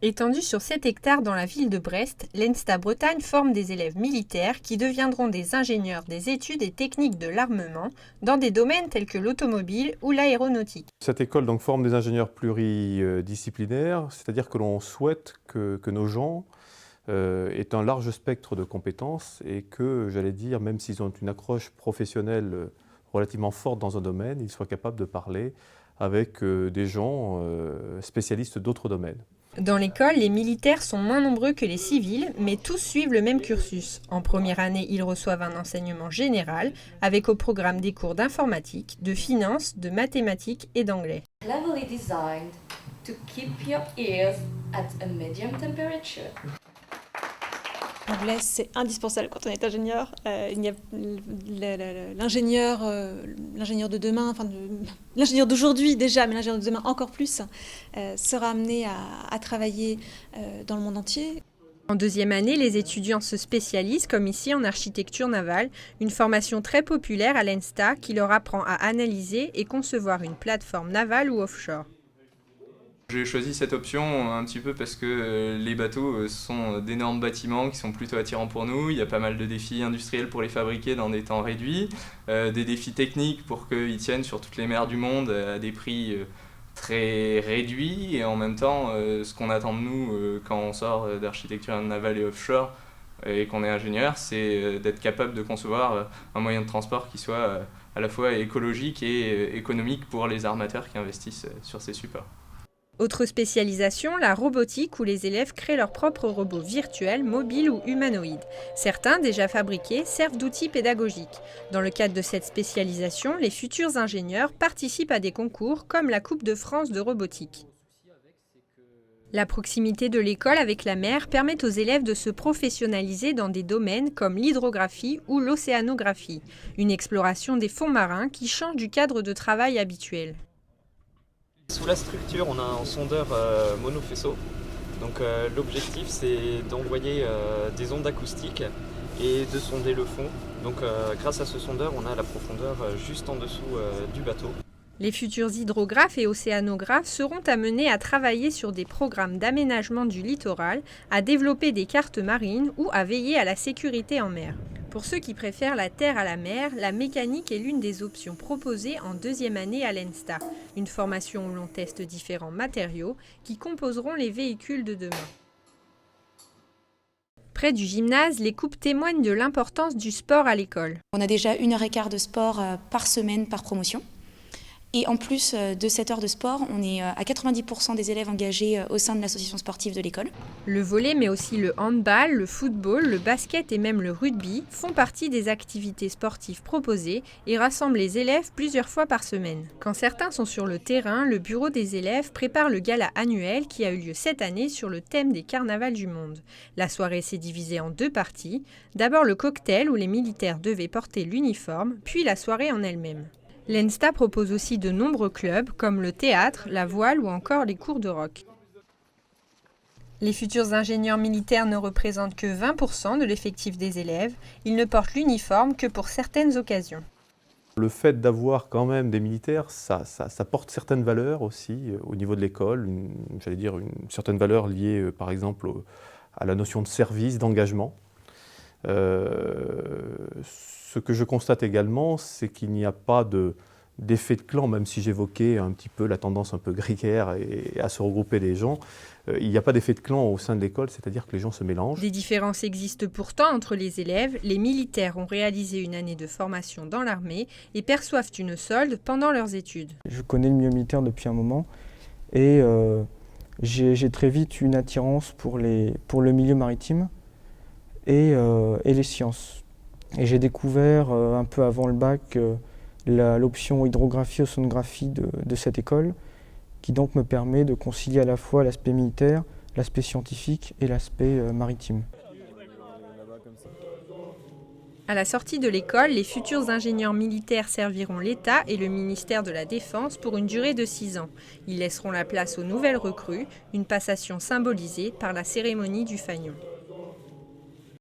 Étendue sur 7 hectares dans la ville de Brest, l'ENSTA Bretagne forme des élèves militaires qui deviendront des ingénieurs des études et techniques de l'armement dans des domaines tels que l'automobile ou l'aéronautique. Cette école donc, forme des ingénieurs pluridisciplinaires, c'est-à-dire que l'on souhaite que nos gens aient un large spectre de compétences et que, j'allais dire, même s'ils ont une accroche professionnelle relativement forte dans un domaine, ils soient capables de parler avec des gens spécialistes d'autres domaines. Dans l'école, les militaires sont moins nombreux que les civils, mais tous suivent le même cursus. En première année, ils reçoivent un enseignement général, avec au programme des cours d'informatique, de finance, de mathématiques et d'anglais. Cleverly designed to keep your ears at a medium temperature. L'anglais, c'est indispensable quand on est ingénieur. L'ingénieur de demain, l'ingénieur d'aujourd'hui déjà, mais l'ingénieur de demain encore plus, sera amené à travailler dans le monde entier. En deuxième année, les étudiants se spécialisent, comme ici, en architecture navale, une formation très populaire à l'ENSTA qui leur apprend à analyser et concevoir une plateforme navale ou offshore. J'ai choisi cette option un petit peu parce que les bateaux sont d'énormes bâtiments qui sont plutôt attirants pour nous. Il y a pas mal de défis industriels pour les fabriquer dans des temps réduits, des défis techniques pour qu'ils tiennent sur toutes les mers du monde à des prix très réduits. Et en même temps, ce qu'on attend de nous quand on sort d'architecture navale et offshore et qu'on est ingénieur, c'est d'être capable de concevoir un moyen de transport qui soit à la fois écologique et économique pour les armateurs qui investissent sur ces supports. Autre spécialisation, la robotique où les élèves créent leurs propres robots virtuels, mobiles ou humanoïdes. Certains, déjà fabriqués, servent d'outils pédagogiques. Dans le cadre de cette spécialisation, les futurs ingénieurs participent à des concours comme la Coupe de France de robotique. La proximité de l'école avec la mer permet aux élèves de se professionnaliser dans des domaines comme l'hydrographie ou l'océanographie, une exploration des fonds marins qui change du cadre de travail habituel. Sous la structure, on a un sondeur monofaisceau. Donc l'objectif, c'est d'envoyer des ondes acoustiques et de sonder le fond. Donc grâce à ce sondeur, on a la profondeur juste en dessous du bateau. Les futurs hydrographes et océanographes seront amenés à travailler sur des programmes d'aménagement du littoral, à développer des cartes marines ou à veiller à la sécurité en mer. Pour ceux qui préfèrent la terre à la mer, la mécanique est l'une des options proposées en deuxième année à l'ENSTA, une formation où l'on teste différents matériaux qui composeront les véhicules de demain. Près du gymnase, les coupes témoignent de l'importance du sport à l'école. On a déjà 1h15 de sport par semaine par promotion. Et en plus de cette heure de sport, on est à 90% des élèves engagés au sein de l'association sportive de l'école. Le volley, mais aussi le handball, le football, le basket et même le rugby font partie des activités sportives proposées et rassemblent les élèves plusieurs fois par semaine. Quand certains sont sur le terrain, le bureau des élèves prépare le gala annuel qui a eu lieu cette année sur le thème des carnavals du monde. La soirée s'est divisée en deux parties. D'abord le cocktail où les militaires devaient porter l'uniforme, puis la soirée en elle-même. L'ENSTA propose aussi de nombreux clubs comme le théâtre, la voile ou encore les cours de rock. Les futurs ingénieurs militaires ne représentent que 20% de l'effectif des élèves. Ils ne portent l'uniforme que pour certaines occasions. Le fait d'avoir quand même des militaires, ça porte certaines valeurs aussi au niveau de l'école, j'allais dire une certaine valeur liée par exemple à la notion de service, d'engagement. Ce que je constate également, c'est qu'il n'y a pas d'effet de clan, même si j'évoquais un petit peu la tendance un peu grégaire et à se regrouper les gens. Il n'y a pas d'effet de clan au sein de l'école, c'est-à-dire que les gens se mélangent. Des différences existent pourtant entre les élèves. Les militaires ont réalisé une année de formation dans l'armée et perçoivent une solde pendant leurs études. Je connais le milieu militaire depuis un moment et j'ai très vite une attirance pour le milieu maritime et les sciences. Et j'ai découvert un peu avant le bac l'option hydrographie-océanographie de cette école qui donc me permet de concilier à la fois l'aspect militaire, l'aspect scientifique et l'aspect maritime. À la sortie de l'école, les futurs ingénieurs militaires serviront l'État et le ministère de la Défense pour une durée de 6 ans. Ils laisseront la place aux nouvelles recrues, une passation symbolisée par la cérémonie du fanion.